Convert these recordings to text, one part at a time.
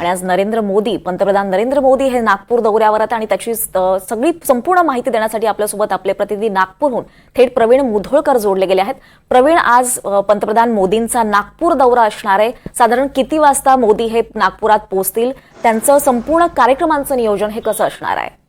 आणि आज पंतप्रधान नरेंद्र मोदी हे नागपूर दौऱ्यावर आहेत आणि त्याची सगळी संपूर्ण माहिती देण्यासाठी आपल्यासोबत आपले प्रतिनिधी नागपूरहून थेट प्रवीण मुधोळकर जोडले गेले आहेत। प्रवीण, आज पंतप्रधान मोदींचा नागपूर दौरा असणार आहे। साधारण किती वाजता मोदी हे नागपुरात पोहोचतील? त्यांचं संपूर्ण कार्यक्रमांचं नियोजन हे कसं असणार आहे?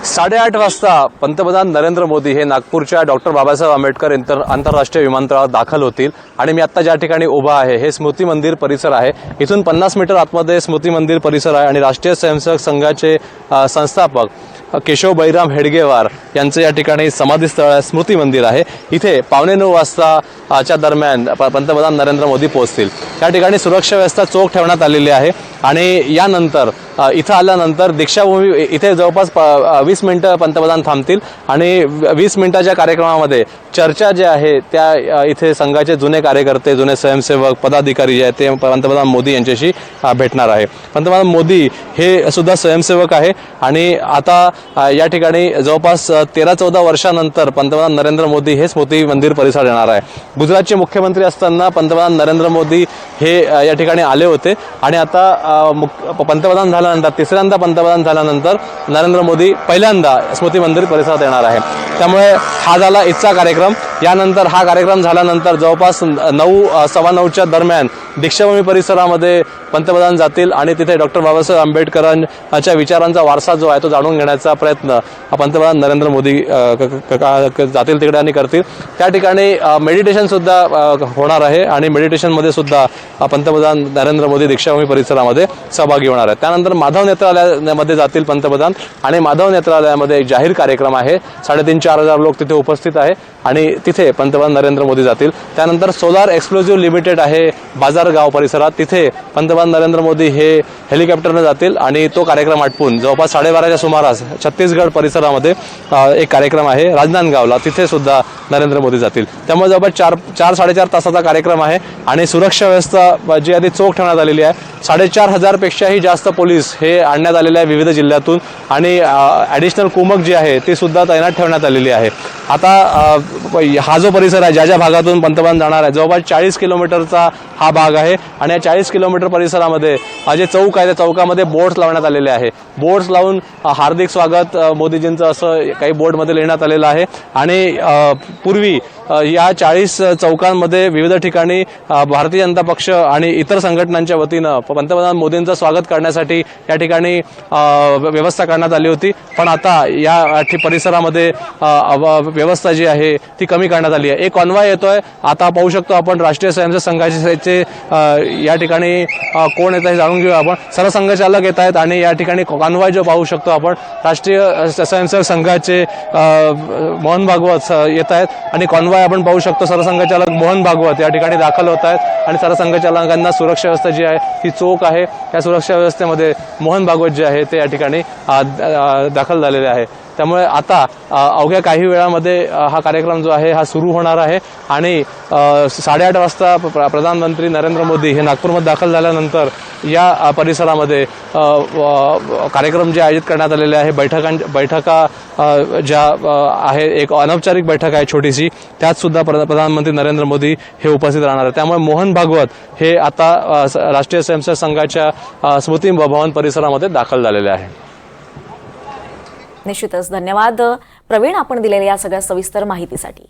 8:30 वाजता पंतप्रधान नरेंद्र मोदी हे नागपूरच्या डॉक्टर बाबासाहेब आंबेडकर आंतरराष्ट्रीय विमानतळावर दाखल होतील आणि मी आता ज्या ठिकाणी उभा आहे हे स्मृती मंदिर परिसर आहे। इथून 50 मीटर आतमध्ये स्मृती मंदिर परिसर आहे आणि राष्ट्रीय स्वयंसेवक संघाचे संस्थापक केशव बैराम हेडगेवार यांचे या ठिकाणी समाधीस्थळ स्मृती मंदिर आहे। इथे 8:45 वाजताच्या दरम्यान पंतप्रधान नरेंद्र मोदी पोहोचतील। या ठिकाणी सुरक्षा व्यवस्था चोख ठेवण्यात आलेली आहे आणि यानंतर इथं आल्यानंतर दीक्षाभूमी इथे जवळपास 20 मिनिटं पंतप्रधान थांबतील आणि 20 मिनिटाच्या कार्यक्रमामध्ये चर्चा जे आहे त्या इथे संघाचे जुने कार्यकर्ते, जुने स्वयंसेवक, पदाधिकारी जे आहेत ते पंतप्रधान मोदी यांच्याशी भेटणार आहे। पंतप्रधान मोदी हे सुद्धा स्वयंसेवक आहे आणि आता या ठिकाणी जवळपास 13-14 वर्षानंतर पंतप्रधान नरेंद्र मोदी हे स्मृती मंदिर परिसर येणार आहे। गुजरातचे मुख्यमंत्री असताना पंतप्रधान नरेंद्र मोदी हे या ठिकाणी आले होते आणि आता पंतप्रधान झाल्यानंतर तिसऱ्यांदा पंतप्रधान झाल्यानंतर नरेंद्र मोदी पहिल्यांदा स्मृती मंदिर परिसरात येणार आहे। त्यामुळे हा झाला इथचा कार्यक्रम। यानंतर हा कार्यक्रम झाल्यानंतर जवळपास 9:15च्या दरम्यान दीक्षाभूमी परिसरामध्ये पंतप्रधान जातील आणि तिथे डॉक्टर बाबासाहेब आंबेडकरांच्या विचारांचा वारसा जो आहे तो जाणून घेण्याचा प्रयत्न पंतप्रधान नरेंद्र मोदी जातील तिकडे आणि करतील। त्या ठिकाणी मेडिटेशन सुद्धा होणार आहे आणि मेडिटेशनमध्ये सुद्धा पंतप्रधान नरेंद्र मोदी दीक्षाभूमी परिसरामध्ये सहभागी होणार आहेत। त्यानंतर माधव नेत्रालयामध्ये जातील पंतप्रधान आणि माधव नेत्रालयामध्ये एक जाहीर कार्यक्रम आहे। 3,500-4,000 लोक तिथे उपस्थित आहे आणि तिथे पंतप्रधान नरेंद्र मोदी जातील। त्यानंतर सोलार एक्सप्लोजिव्ह लिमिटेड आहे बाजारगाव परिसरात, तिथे पंतप्रधान नरेंद्र मोदी हे हेलिकॉप्टरने जातील आणि तो कार्यक्रम आटपून जवळपास 12:30च्या सुमारास छत्तीसगड परिसरामध्ये एक कार्यक्रम आहे राजनांदगावला, तिथे सुद्धा नरेंद्र मोदी जातील। त्यामुळे जवळपास 4-4.5 तासाचा कार्यक्रम आहे आणि सुरक्षा व्यवस्था जी आधी चोख ठेवण्यात आलेली आहे। 4,500 पेक्षाही जास्त पोलीस हे आणण्यात आलेले आहे विविध जिल्ह्यातून आणि ॲडिशनल कुमक जी आहे ती सुद्धा तैनात ठेवण्यात आलेली आहे। आता हा जो परिसर आहे ज्या भागातून पंतप्रधान जाणार आहे जवळपास 40 किलोमीटरचा हा भाग आहे आणि या 40 किलोमीटर परिसरामध्ये जे चौक आहे त्या चौकामध्ये बोर्ड्स लावण्यात आलेले आहे। बोर्ड्स लावून हार्दिक स्वागत मोदीजींचं असं काही बोर्डमध्ये लिहिण्यात आलेलं आहे आणि पूर्वी या 40 चौकांमध्ये विविध ठिकाणी भारतीय जनता पक्ष आणि इतर संघटनांच्या वतीनं पंतप्रधान मोदींचं स्वागत करण्यासाठी या ठिकाणी व्यवस्था करण्यात आली होती, पण आता या परिसरामध्ये व्यवस्था जी आहे ती कमी करण्यात आली आहे। एक कॉन्वॉय येतोय, आता पाहू शकतो आपण राष्ट्रीय स्वयंसेवक संघाचे या ठिकाणी कोण येत आहे जाणून घेऊया आपण। सरसंघचालक येत आहेत आणि या ठिकाणी कॉन्वॉय जो पाहू शकतो आपण राष्ट्रीय स्वयंसेवक संघाचे मोहन भागवत येत आहेत आणि कॉन्वॉय आपण पाहू शकतो सरसंघचालक मोहन भागवत या ठिकाणी दाखल होत आहेत आणि सरसंघचालकांना सुरक्षा व्यवस्था जी आहे ती चोख आहे। या सुरक्षा व्यवस्थेमध्ये मोहन भागवत जे आहे ते या ठिकाणी दाखल झालेले आहे। त्यामुळे आता अवघ्या काही वेळामध्ये हा कार्यक्रम जो आहे हा सुरू होणार आहे आणि 8:30 वाजता प्रधानमंत्री नरेंद्र मोदी हे नागपूरमध्ये दाखल झाल्यानंतर या परिसरामध्ये कार्यक्रम जे आयोजित करण्यात आलेले आहे बैठका ज्या आहे एक अनौपचारिक बैठक आहे छोटीशी, त्यात सुद्धा प्रधानमंत्री नरेंद्र मोदी हे उपस्थित राहणार आहे। त्यामुळे मोहन भागवत हे आता राष्ट्रीय स्वयंसेवक संघाच्या स्मृती भवन परिसरामध्ये दाखल झालेले आहे। निश्चितच धन्यवाद प्रवीण, आपण दिलेल्या या सगळ्या सविस्तर माहितीसाठी।